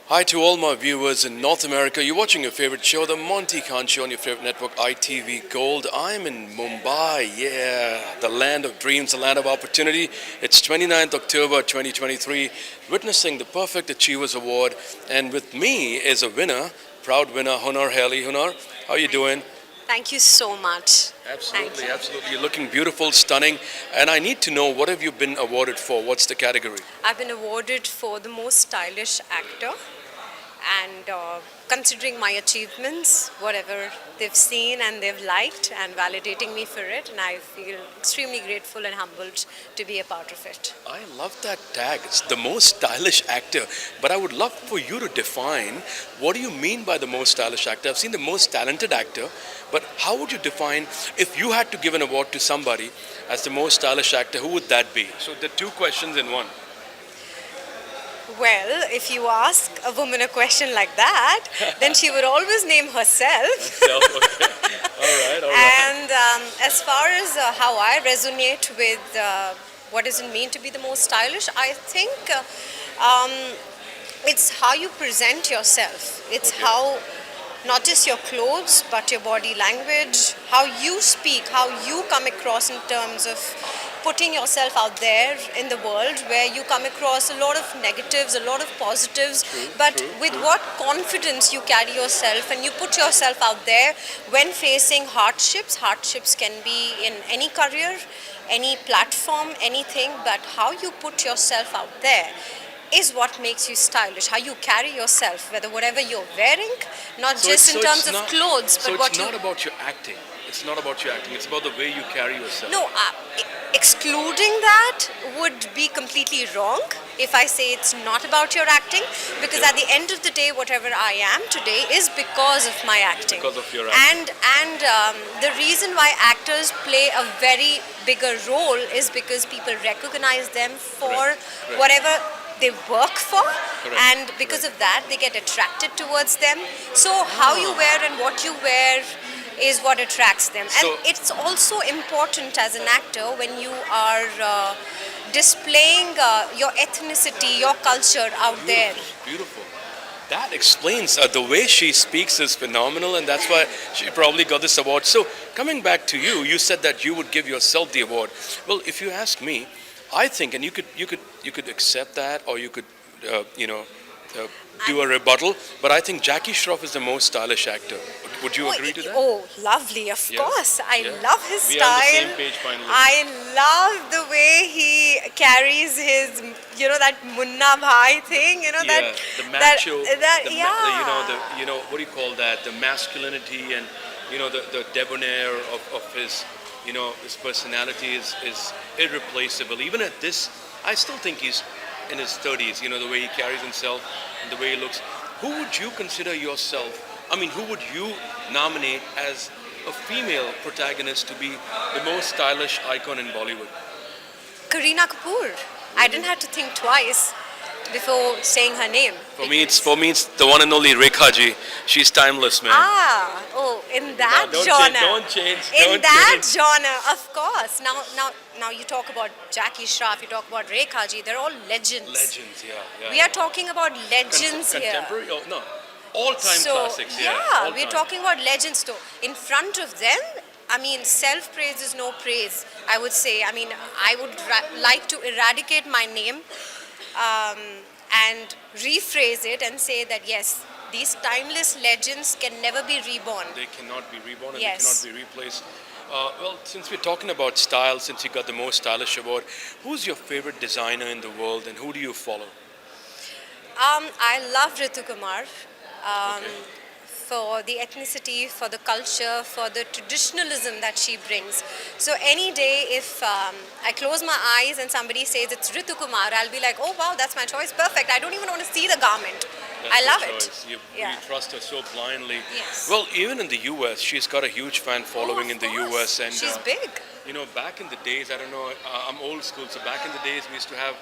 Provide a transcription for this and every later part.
Hi to all my viewers in North America. You're watching your favorite show, the Monty Khan Show, on your favorite network, ITV Gold. I'm in Mumbai, the land of dreams, the land of opportunity. It's 29th October 2023, witnessing the Perfect Achievers Award. And with me is a winner, proud winner, Hunar Haley. Hunar, how are you doing? Thank you so much. Absolutely, absolutely. You're looking beautiful, stunning. And I need to know, what have you been awarded for? What's the category? I've been awarded for the most stylish actor, and considering my achievements, whatever they've seen and they've liked, and validating me for it, and I feel extremely grateful and humbled to be a part of it. I love that tag. It's the most stylish actor. But I would love for you to define, what do you mean by the most stylish actor? I've seen the most talented actor, but how would you define, if you had to give an award to somebody as the most stylish actor, who would that be? So the two questions in one. Well, if you ask a woman a question like that, then she would always name herself. Okay. All right, all right. And as far as how I resonate with what does it mean to be the most stylish, I think um, it's how you present yourself. It's Okay. how not just your clothes, but your body language, how you speak, how you come across in terms of putting yourself out there in the world, where you come across a lot of negatives, a lot of positives, but with what confidence you carry yourself and you put yourself out there when facing hardships. Hardships can be in any career, any platform, anything, but how you put yourself out there is what makes you stylish. How you carry yourself, whatever you're wearing, not just in terms of clothes, but what it's you. not about your acting. It's not about your acting. It's about the way you carry yourself. No, excluding that would be completely wrong if I say it's not about your acting, because at the end of the day, whatever I am today is because of my acting. Because of your acting. And the reason why actors play a very bigger role is because people recognize them for Correct. whatever they work for, Correct. and because of that they get attracted towards them. So how you wear and what you wear is what attracts them. And So- it's also important as an actor when you are displaying your ethnicity, your culture out there. Beautiful. That explains, the way she speaks is phenomenal, and that's why she probably got this award. So, coming back to you, you said that you would give yourself the award. Well, if you ask me, I think, and you could accept that, or you could, do a rebuttal. But I think Jackie Shroff is the most stylish actor. Would you agree to that? Oh, lovely, of Yeah. course. I Yeah. love his We are on the style. same page finally. I love the way he carries his, that Munna Bhai thing, that The macho, that the yeah. what do you call that? The masculinity and the debonair of his, his personality is irreplaceable. Even at this, I still think he's in his 30s. The way he carries himself and the way he looks. Who would you consider yourself? I mean, who would you nominate as a female protagonist to be the most stylish icon in Bollywood? Kareena Kapoor. I didn't have to think twice before saying her name. For me, it's the one and only Rekha ji. She's timeless, man. In that Don't genre. Don't change. In Don't that change. genre, of course. Now you talk about Jackie Shroff, you talk about Rekha ji. They're all legends. Legends, yeah. We are talking about legends here. Contemporary? Oh, no. All-time So classics, yeah. we're all-time. talking about legends. Though in front of them, I mean, self-praise is no praise. I would say. I mean, I would like to eradicate my name and rephrase it and say that yes, these timeless legends can never be reborn. They cannot be reborn and Yes. they cannot be replaced. Well, since we're talking about style, since you got the most stylish award, who's your favorite designer in the world and who do you follow? I love Ritu Kumar. Okay. For the ethnicity, for the culture, for the traditionalism that she brings. So any day if I close my eyes and somebody says it's Ritu Kumar, I'll be like, oh wow, that's my choice, perfect. I don't even want to see the garment. That's I your love choice. it. You Yeah. trust her so blindly. Yes. Well, even in the US, she's got a huge fan following in Of the course. US. And she's big. back in the days, I don't know, I'm old school, so back in the days we used to have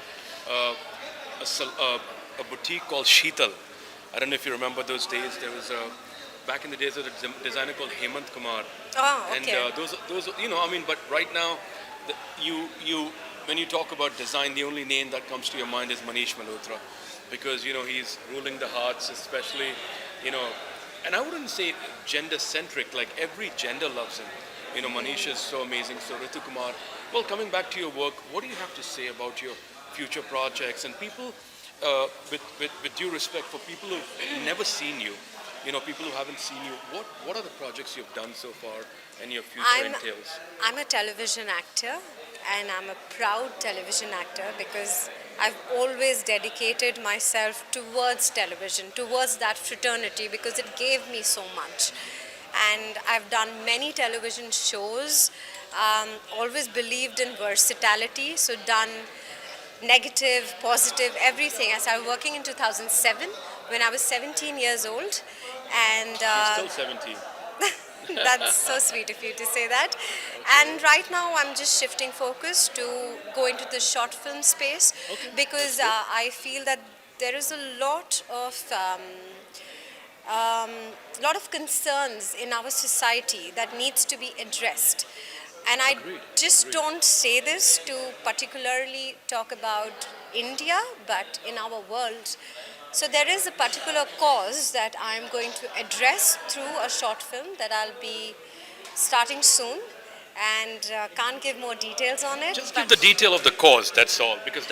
a boutique called Sheetal. I don't know if you remember those days. There was back in the days, there was a designer called Hemant Kumar. Oh, And okay. those, but right now, when you talk about design, the only name that comes to your mind is Manish Malhotra. because he's ruling the hearts, especially you know, and I wouldn't say gender centric. Like every gender loves him. Manish is so amazing. So Ritu Kumar. Well, coming back to your work, what do you have to say about your future projects and people? With due respect for people who've never seen you, people who haven't seen you, what are the projects you've done so far and your future I'm entails? I'm a television actor, and I'm a proud television actor because I've always dedicated myself towards television, towards that fraternity because it gave me so much. And I've done many television shows, always believed in versatility, so done negative, positive, everything. I started working in 2007 when I was 17 years old, and You're still 17. that's so sweet of you to say that. And right now, I'm just shifting focus to go into the short film space Okay, because that's good. I feel that there is a lot of concerns in our society that needs to be addressed. And I Agreed. just Agreed. don't say this to particularly talk about India, but in our world. So there is a particular cause that I'm going to address through a short film that I'll be starting soon, and can't give more details on it. Just give But the detail of the cause, that's all. Because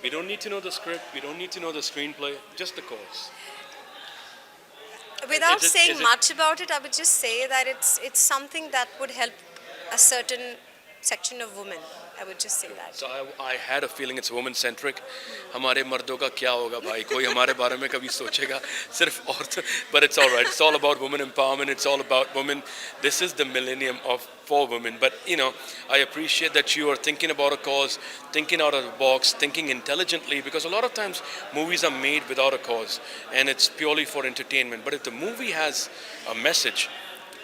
we don't need to know the script, we don't need to know the screenplay, just the cause. without Is saying it much about it, I would just say that it's something that would help a certain section of women. I would just say that. So I had a feeling it's woman centric. हमारे मर्दों का क्या होगा भाई कोई हमारे बारे में कभी सोचेगा सिर्फ औरत but it's all right, it's all about women empowerment, it's all about women. This is the millennium of for women, but I appreciate that you are thinking about a cause, thinking out of the box, thinking intelligently, because a lot of times movies are made without a cause and it's purely for entertainment, but if the movie has a message,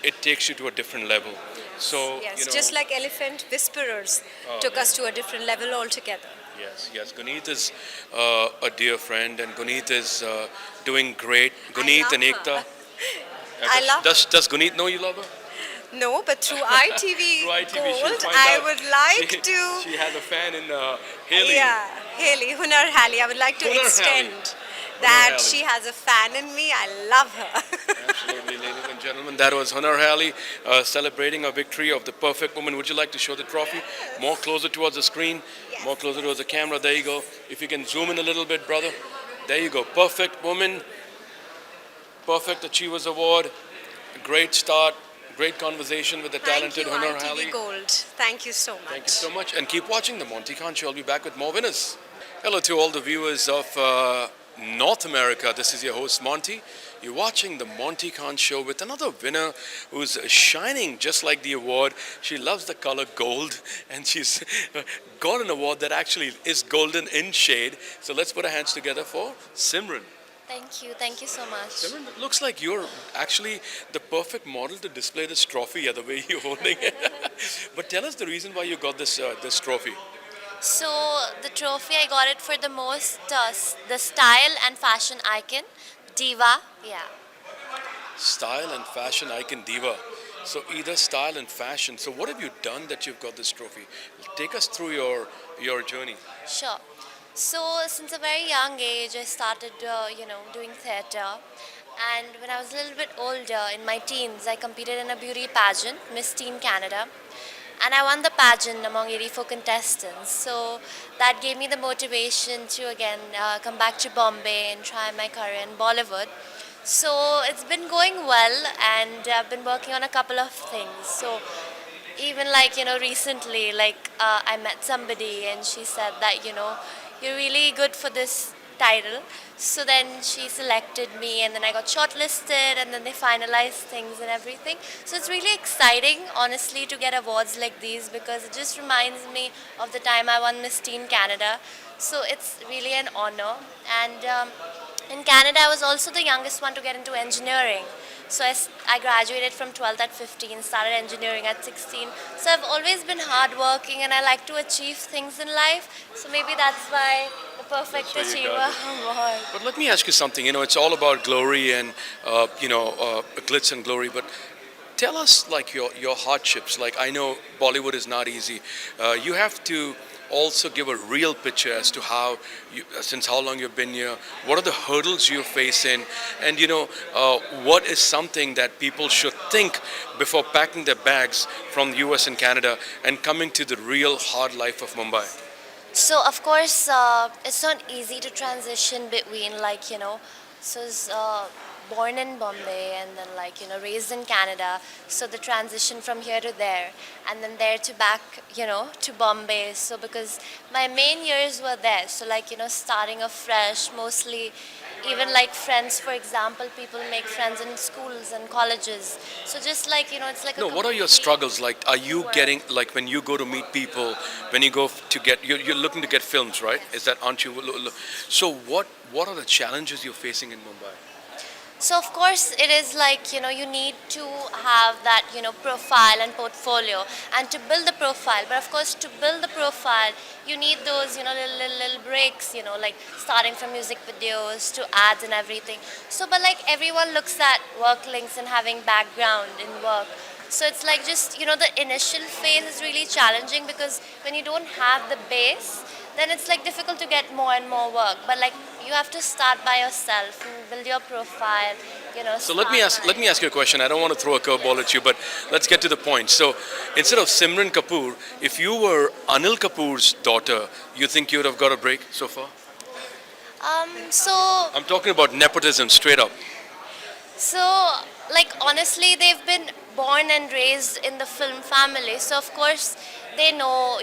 it takes you to a different level. So Yes, just like Elephant Whisperers Oh, took us to a different level altogether. Yes. Guneet is a dear friend, and Guneet is doing great. I Guneet love and Ekta. her. I love Does Guneet know you love her? No, but through ITV Through ITV, she'll Gold, find I out. would like she, to. She has a fan in Haley. Yeah, Haley, Hunar Haley. I would like to Hunar extend Haley. that Hunar she Haley. has a fan in me. I love her. Absolutely, ladies and gentlemen. That was Hunar Haley celebrating a victory of the perfect woman. Would you like to show the trophy? More closer towards the screen, more closer towards the camera. There you go. If you can zoom in a little bit, brother. There you go. Perfect woman, perfect Achievers Award. Great start. Great conversation with the Thank talented you, Hunar ITV Haley. Gold. Thank you so much. Thank you so much. And keep watching the Monty Khan Show. I'll be back with more winners. Hello to all the viewers of North America. This is your host, Monty. You're watching the Monty Khan Show with another winner who's shining just like the award. She loves the color gold, and she's got an award that actually is golden in shade. So let's put our hands together for Simran. Thank you so much. Simran, it looks like you're actually the perfect model to display this trophy, the way you're holding it. But tell us the reason why you got this trophy. So the trophy I got it for the most the style and fashion icon, diva. Yeah. Style and fashion icon diva. So either style and fashion. So what have you done that you've got this trophy? Take us through your journey. Sure. So since a very young age, I started doing theatre, and when I was a little bit older, in my teens, I competed in a beauty pageant, Miss Teen Canada. And I won the pageant among 84 contestants. So that gave me the motivation to again come back to Bombay and try my career in Bollywood. So it's been going well, and I've been working on a couple of things. So even recently, I met somebody and she said that you're really good for this title. So then she selected me, and then I got shortlisted, and then they finalized things and everything. So it's really exciting, honestly, to get awards like these, because it just reminds me of the time I won Miss Teen Canada. So it's really an honor. And in Canada, I was also the youngest one to get into engineering. So I graduated from 12th at 15, started engineering at 16. So I've always been hardworking, and I like to achieve things in life. So maybe that's why the Perfect That's why you Achiever got it. Award. But let me ask you something. It's all about glory and glitz and glory. But tell us like your hardships. Like I know Bollywood is not easy. You have to also give a real picture as to how you, since how long you've been here, what are the hurdles you're facing, and what is something that people should think before packing their bags from the US and Canada and coming to the real hard life of Mumbai. So of course, it's not easy to transition between so it's, born in Bombay and then raised in Canada. So the transition from here to there and then there to back to Bombay. So because my main years were there, so starting afresh, mostly even like friends, for example, people make friends in schools and colleges. So just it's like No, a what are your complete struggles like? Are you work. getting like when you go to meet people, when you go to get you're looking to get films, right? Is that aren't you? So what are the challenges you're facing in Mumbai? So of course it is you need to have that profile and portfolio and to build the profile. But of course to build the profile you need those little breaks like starting from music videos to ads and everything. So but everyone looks at work links and having background in work. So it's just the initial phase is really challenging because when you don't have the base then it's difficult to get more and more work. But you have to start by yourself and build your profile. So let me ask you a question. I don't want to throw a curveball at you, but let's get to the point. So instead of Simran Kapoor, if you were Anil Kapoor's daughter, you think you would have got a break so far? So I'm talking about nepotism, straight up. So, honestly, they've been born and raised in the film family. So, of course, they know,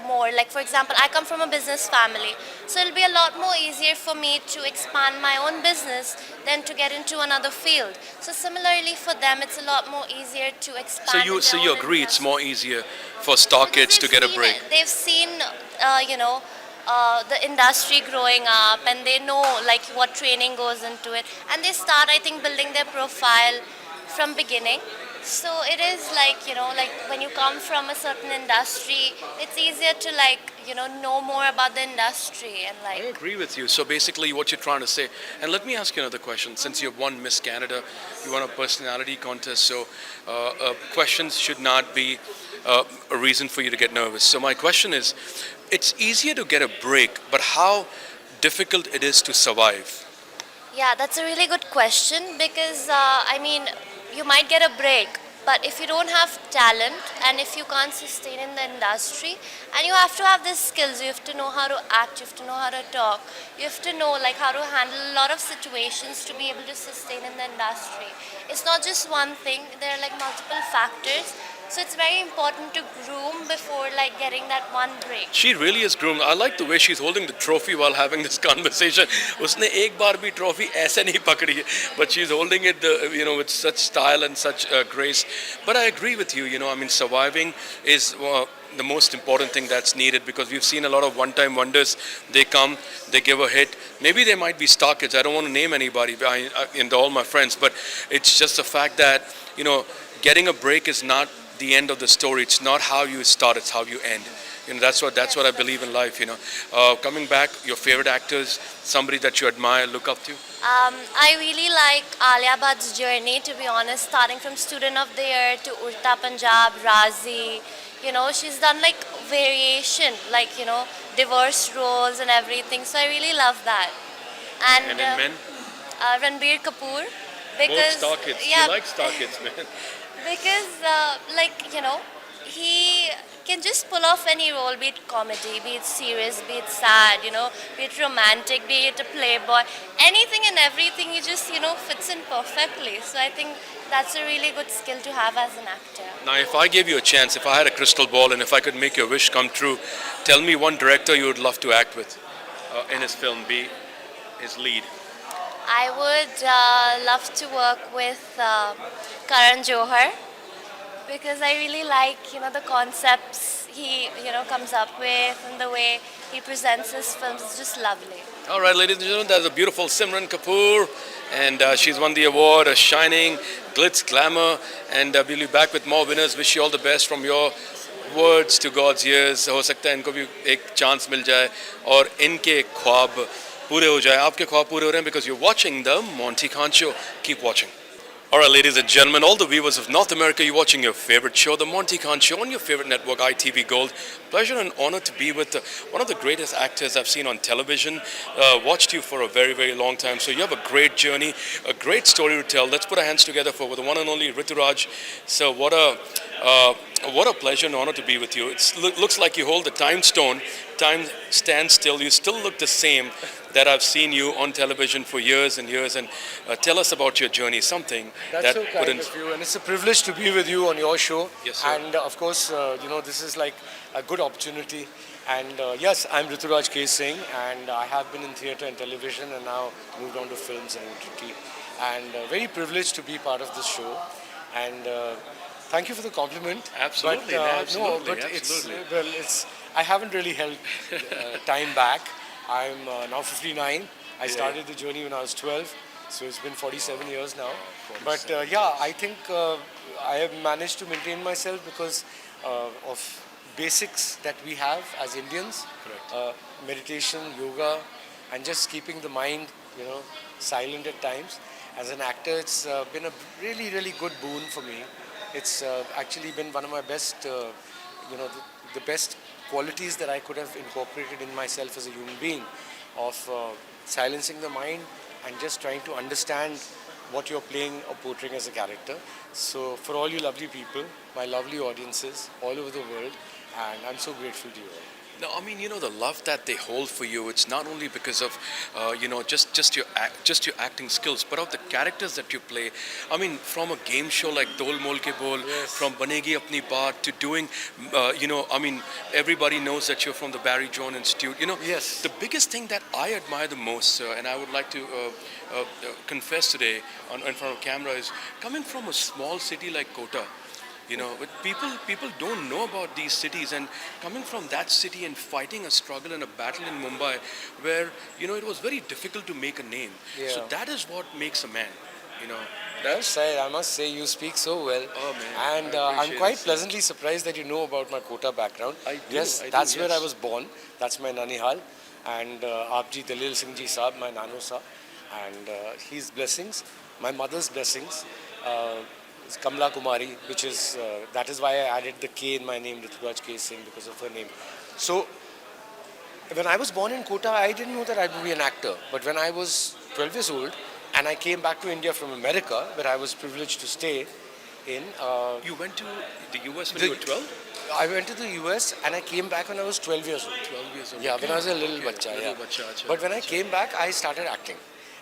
more. Like, for example, I come from a business family. So, it'll be a lot more easier for me to expand my own business than to get into another field. So, similarly, for them, it's a lot more easier to expand. So in you their own agree it's interest. more easier for star Because kids to get a break? they've seen, the industry growing up, and they know what training goes into it, and they start, I think, building their profile from beginning. So it is when you come from a certain industry, it's easier to know more about the industry and I agree with you. So basically, what you're trying to say, and let me ask you another question. Since you've won Miss Canada, you won a personality contest, so questions should not be a reason for you to get nervous. So my question is, it's easier to get a break, but how difficult it is to survive? Yeah, that's a really good question because you might get a break, but if you don't have talent and if you can't sustain in the industry, and you have to have these skills, you have to know how to act, you have to know how to talk, you have to know how to handle a lot of situations to be able to sustain in the industry. It's not just one thing, there are multiple factors. So it's very important to groom before getting that one break. She really is groomed. I like the way she's holding the trophy while having this conversation. उसने एक बार भी trophy ऐसे नहीं पकड़ी है, but she's holding it, with such style and such grace. But I agree with you. I mean, surviving is the most important thing that's needed because we've seen a lot of one-time wonders. They come, they give a hit. Maybe they might be star kids. I don't want to name anybody in all my friends, but it's just the fact that getting a break is not the end of the story. It's not how you start, it's how you end. That's what I believe in life. Coming back, your favorite actors, somebody that you admire, look up to. I really like Alia Bhatt's journey, to be honest, starting from Student of the Year to Urta Punjab, Razi. She's done variation, diverse roles and everything. So I really love that. And in men, Ranbir Kapoor, both because star kids. yeah, You like star kids, man. because he can just pull off any role, be it comedy, be it serious, be it sad, be it romantic, be it a playboy, anything and everything. He just fits in perfectly. So I think that's a really good skill to have as an actor. Now, if I gave you a chance, if I had a crystal ball and if I could make your wish come true, tell me one director you would love to act with in his film, be his lead. I would love to work with Karan Johar because I really like the concepts he comes up with and the way he presents his films. It's just lovely. All right, ladies and gentlemen, that's a beautiful Simran Kapoor, and she's won the award, a shining glitz glamour, and we'll be back with more winners. Wish you all the best from your words to God's ears. हो सकता है इनको भी एक chance मिल जाए और इनके ख्वाब पूरे हो जाए. आपके ख्वाब पूरे हो रहे हैं because you're watching the Monty Khan Show. Keep watching. All right, ladies and gentlemen, all the viewers of North America, you're watching your favorite show, the Monty Khan Show, on your favorite network, ITV Gold. Pleasure and honor to be with one of the greatest actors I've seen on television. Watched you for a very, very long time. So you have a great journey, a great story to tell. Let's put our hands together for the one and only Rituraj. So what a pleasure and honor to be with you. It looks like you hold the time stone. Time stands still. You still look the same that I've seen you on television for years and years. And tell us about your journey, something That's that so kind of you, and it's a privilege to be with you on your show. Yes, sir. And of course, this is like a good opportunity. And yes, I'm Rituraj K. Singh, and I have been in theatre and television, and now moved on to films and OTT. And very privileged to be part of this show. And thank you for the compliment. Absolutely, but, absolutely, no, but absolutely. I haven't really held time back. I'm now 59. I started the journey when I was 12, so it's been 47 years now. But I think I have managed to maintain myself because of basics that we have as Indians. Correct. Meditation, yoga, and just keeping the mind, silent at times. As an actor, it's been a really, really good boon for me. It's actually been one of my best, the best qualities that I could have incorporated in myself as a human being, of silencing the mind and just trying to understand what you're playing or portraying as a character. So for all you lovely people, my lovely audiences all over the world, and I'm so grateful to you all. No, I mean, the love that they hold for you, it's not only because of, just your acting skills, but of the characters that you play. I mean, from a game show like Tol Mol Ke Bol, Yes. from Banegi Apni Baat, to doing, everybody knows that you're from the Barry John Institute. Yes. The biggest thing that I admire the most, sir, and I would like to confess today in front of camera, is coming from a small city like Kota. But people don't know about these cities, and coming from that city and fighting a struggle and a battle in Mumbai where, it was very difficult to make a name. Yeah. So that is what makes a man, I must say, you speak so well. Oh, man. And I I'm appreciate quite it, sir. pleasantly surprised that you know about my Kota background. I do, Yes, I do, that's where yes. I was born. That's my Nanihal. And Aapji Dalil Singh Ji Saab, my Nano Sa. And his blessings, my mother's blessings. It's Kamla Kumari, which is, that is why I added the K in my name, Rituraj K. Singh, because of her name. So, when I was born in Kota, I didn't know that I would be an actor. But when I was 12 years old, and I came back to India from America, where I was privileged to stay in. You went to the US when you were 12? I went to the US and I came back when I was 12 years old. 12 years old. Yeah, okay. when I was a little Okay, bacha, little yeah. bacha, acha, But when I acha. came back, I started acting.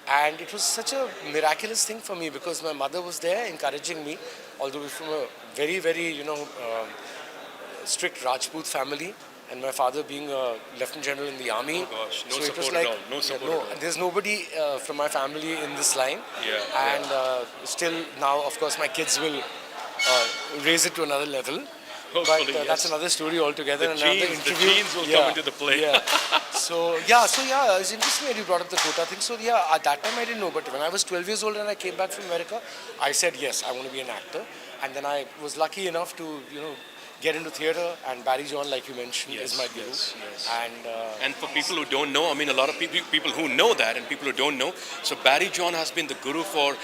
And it was such a miraculous thing for me because my mother was there encouraging me, although we're from a very, very, strict Rajput family. And my father being a lieutenant general in the army. Oh gosh, no so it was support like, at all. No support at all. There's nobody from my family in this line. Yeah, And still now, of course, my kids will raise it to another level. Hopefully, But that's yes. another story altogether. The and another genes- the interview. genes will come into the play. Yeah. So it's interesting that you brought up the Kota thing. So at that time I didn't know, but when I was 12 years old and I came back from America, I said yes, I want to be an actor. And then I was lucky enough to get into theatre, and Barry John, like you mentioned, is my guru. yes. And And for people who don't know, I mean, a lot of people who know that and people who don't know, so Barry John has been the guru for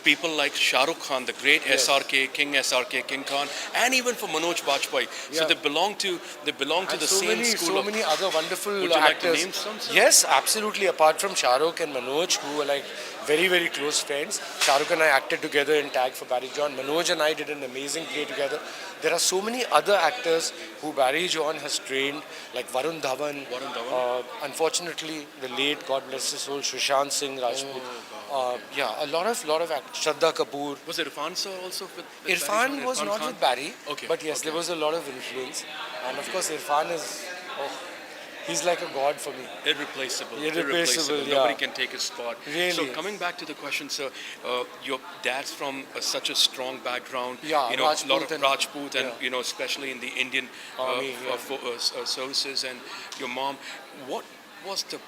people like Shah Rukh Khan, the great Yes. SRK, King Khan, and even for Manoj Bajpayee. So Yeah. they belong to and the so same many, school so of. many other wonderful Would you like to actors. name some, sir? Yes, absolutely. Apart from Shah Rukh and Manoj, who were like very, very close friends. Shah Rukh and I acted together in Tag for Barry John. Manoj and I did an amazing play together. There are so many other actors who Barry John has trained, like Varun Dhawan. Unfortunately, the late, God bless his soul, Sushant Singh Rajput. A lot of actors. Shraddha Kapoor. Was it Irfan sir also with Irfan Barry John? was not Khan? with Barry, Okay, but yes, okay. there was a lot of influence. And of course, Irfan is, he's like a god for me. Irreplaceable. Irreplaceable, yeah. Nobody can take his spot. Really. So coming back to the question, sir, your dad's from such a strong background. Yeah, a lot Rajput of and- Rajput, and yeah. especially in the Indian Army, services. And your mom, what was the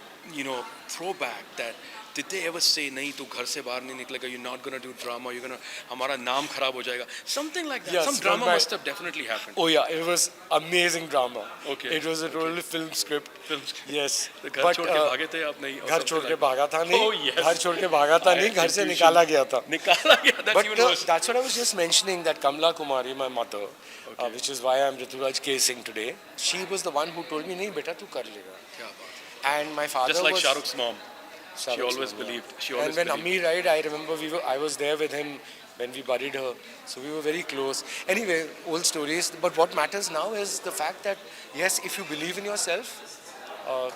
throwback that did they ever say नहीं तू घर से बाहर नहीं निकलेगा, you're not gonna do drama, you're gonna हमारा नाम खराब हो जाएगा, something like that? Yes, Some drama but- must have definitely happened. Oh yeah, it was amazing drama. Okay, It was a total film script. Films. Yes. तो घर छोड़ के भागे थे आप नहीं? or घर something छोड़ के like भागा था नहीं. Oh, yes. घर छोड़ के भागा था नहीं, घर से Intuition. निकाला गया था. that? निकाला गया, that's But even worse. that's what I was just mentioning, that Kamla Kumari, my mother, which is why I'm Rituraj K. Singh today, she was the one who told me, नहीं बेटा तू कर लेगा. क्या बात. And my father Just like was... Shah Rukh's mom. She Shahrukh's always mom, yeah. believed. She And always when believed. Ammi died, I remember I was there with him when we buried her. So we were very close. Anyway, old stories. But what matters now is the fact that, yes, if you believe in yourself,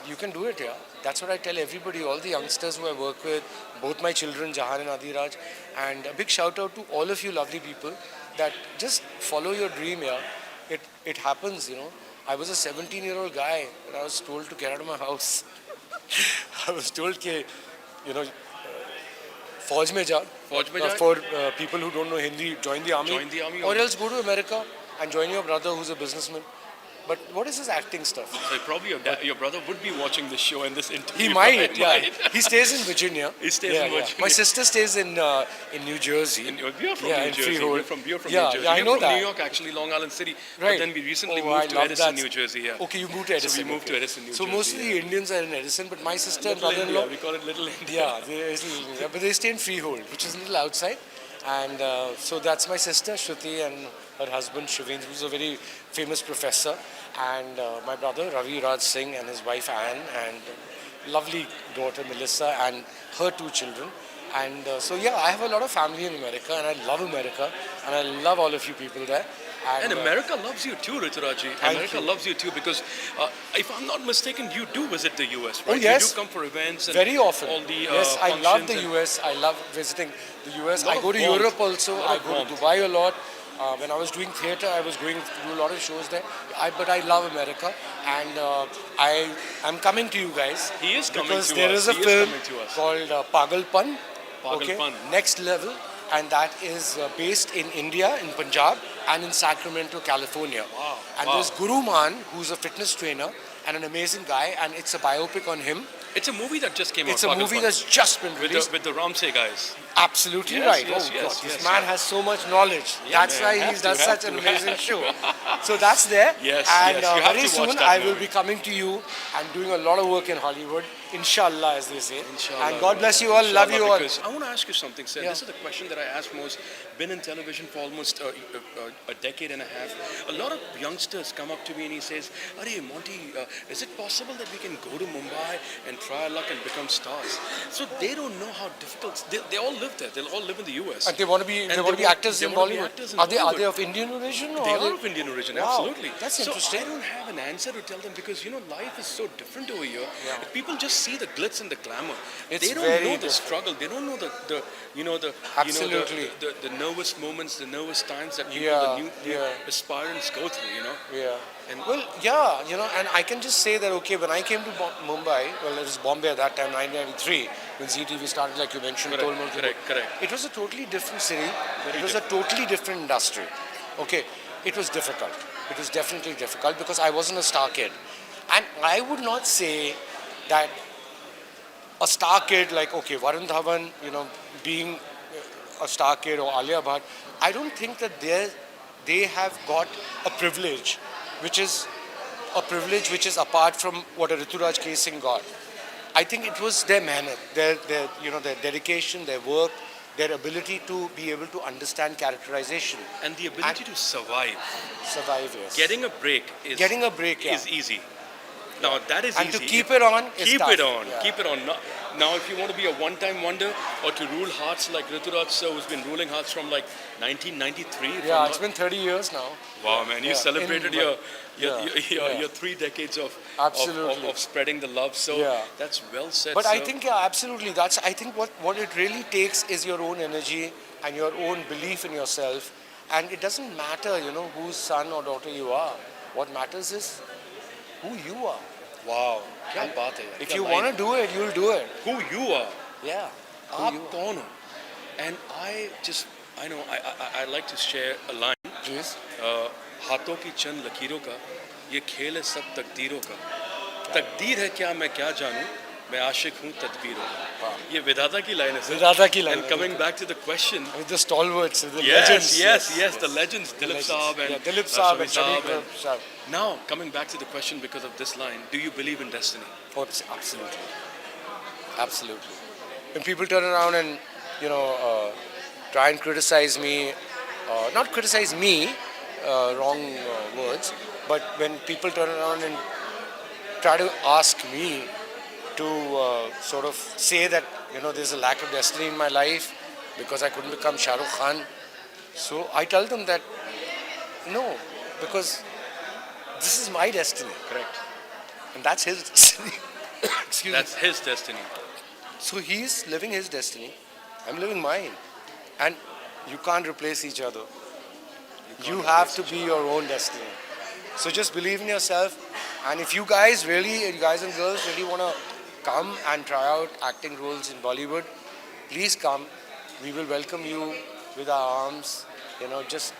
you can do it, yeah. That's what I tell everybody, all the youngsters who I work with, both my children, Jahan and Adiraj. And a big shout out to all of you lovely people, that just follow your dream, yeah. It happens, you know. I was a 17-year-old guy and I was told to get out of my house. I was told that, you know, फौज में जा. For people who don't know Hindi, join the army. Join the army Or or- else go to America and join your brother who's a businessman. But what is this acting stuff? So probably your brother would be watching this show and this interview. He might, right? yeah. Might. He stays in Virginia. He stays in Virginia. My sister stays in New Jersey. We are from Yeah, New in Jersey. Freehold. We're from Yeah, New Jersey. yeah, I We're know from that. New York, actually, Long Island City. Right. But then we recently Oh, I moved to love Edison, that. New Jersey. Yeah. Okay, you moved to Edison. So we moved to okay. Edison, New So Jersey. most of the Indians are in Edison, but my sister and Little brother-in-law, India. We call it Little India. yeah, but they stay in Freehold, which is a little outside. And so that's my sister Shruti and her husband Shivendra, who's a very famous professor, and my brother Ravi Raj Singh and his wife Anne, and lovely daughter Melissa and her two children. And so yeah, I have a lot of family in America, and I love America, and I love all of you people there. And America loves you too, Rituraji. America you. loves you too because, if I'm not mistaken, you do visit the US, right? Oh, yes. You do come for events. And Very often. All the yes, I love the functions US. I love visiting the US. Lot I of go to warmth. Europe also. Lot I of go to warmth. Dubai a lot. When I was doing theatre, I was going to do a lot of shows there. But I love America, and I'm coming to you guys. He is coming because to there us. is a He is film coming to us. called Pagalpan. Pagalpan. Next Level, and that is based in India, in Punjab, and in Sacramento, California. Wow. And Wow. there's Guru Man, who's a fitness trainer and an amazing guy, and it's a biopic on him. It's a movie that just came It's out. a movie Pagalpan. that's just been with released. the Ramsey guys. Absolutely Yes, right. yes, Oh yes, God, yes, this man yes. has so much knowledge. Yeah, That's man, why have he to, does have such to. an amazing show. So that's there. Yes, and yes, you have very to watch soon that I will movie. be coming to you and doing a lot of work in Hollywood. Inshallah, as they say. Inshallah. And God bless you all. Love you all. Because I want to ask you something, sir. Yeah. This is the question that I ask most. Been in television for almost a decade and a half. A lot of youngsters come up to me and he says, "Arey Monty, is it possible that we can go to Mumbai and try our luck and become stars?" So they don't know how difficult. They all live there. They'll all live in the US. And they want to be. They want to be actors they in want to be Bollywood. actors in Are they Bollywood. of Indian origin? Or They are of Indian origin, Wow, absolutely. that's so interesting. I don't have an answer to tell them because life is so different over here. Yeah. People just see the glitz and the glamour. It's they don't very know the different. struggle. They don't know the Absolutely. the nervous moments, the nervous times that people, Yeah, the new yeah. aspirants go through. Yeah. And Well, yeah, and I can just say that, okay, when I came to Mumbai, well, it was Bombay at that time, 1993, when ZTV started, like you mentioned, Correct, Tolmol Kino. correct. It was a totally different city. Very It was a totally different industry. Okay, it was difficult. It was definitely difficult because I wasn't a star kid. And I would not say that a star kid like, okay, Varun Dhawan, being a star kid or Alia Bhatt, I don't think that they have got a privilege which is apart from what a Rituraj K. Singh got. I think it was their mehnat, their dedication, their work, their ability to be able to understand characterization, and the ability to survive. survive. Yes. Getting a break is yeah. easy. Now that is And easy. to keep it on is Keep tough. it on. Yeah. Keep it on. Now, if you want to be a one-time wonder or to rule hearts like Rituraj sir, who's been ruling hearts from like 1993. if Yeah, I'm it's not- been 30 years now. Wow, man! You Yeah, celebrated in- your yeah. your 3 decades of Absolutely. of spreading the love. So Yeah. that's well said. But I sir. think, yeah, absolutely. I think what it really takes is your own energy and your own belief in yourself. And it doesn't matter, whose son or daughter you are. What matters is who you are. wow, क्या बात है यार, If क्या you line want है. to do it, you'll do it. who you are, Yeah. आप कौन हो? And I know I like to share a line. Please. हाथों की चंद लकीरों का ये खेल है सब तकदीरों का. तकदीर है क्या मैं क्या जानूं, मैं आशिक हूँ तदबीरों ये विधाता की line है sir. विधाता की line And है, coming back to the question, with the stalwarts, with the yes, legends. yes, the legends, Dilip Legends. Saab and Yeah, Dilip Saab and Shafi Shafi and Saab. now coming back to the question because of this line, do you believe in destiny? Oh, absolutely. Absolutely. When people turn around and, try and criticize me, not criticize me, wrong words, but when people turn around and try to ask me to sort of say that, there's a lack of destiny in my life because I couldn't become Shah Rukh Khan. So I tell them that, no, because this is my destiny. Correct. And that's his destiny. Excuse me. That's his destiny. So he's living his destiny. I'm living mine. And you can't replace each other. You have to be your own destiny. So just believe in yourself. And if you guys and girls really want to come and try out acting roles in Bollywood, please come. We will welcome you with our arms, just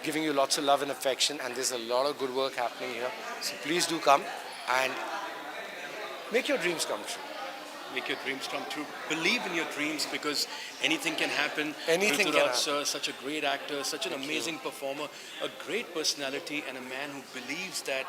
giving you lots of love and affection. And there's a lot of good work happening here. So please do come and make your dreams come true. Make your dreams come true. Believe in your dreams because anything can happen. Anything can happen. Sir, such a great actor, such an amazing performer, a great personality, and a man who believes that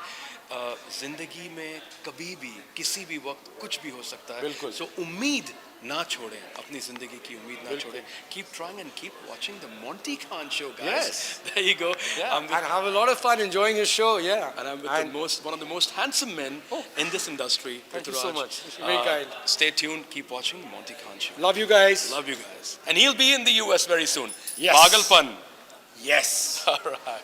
जिंदगी में कभी भी किसी भी वक्त कुछ भी हो सकता है. बिल्कुल. So उम्मीद ना छोड़ें, अपनी जिंदगी की उम्मीद ना छोड़ें. Keep trying and keep watching the Monty Khan Show, guys. Yes. There you go. Yeah. And have a lot of fun enjoying your show. Yeah. And I'm with one of the most handsome men in this industry. Thank you Prithviraj. so much. Very kind. Stay tuned. Keep watching the Monty Khan Show. Love you guys. Love you guys. And he'll be in the US very soon. Yes. Pagalpan. Yes. All right.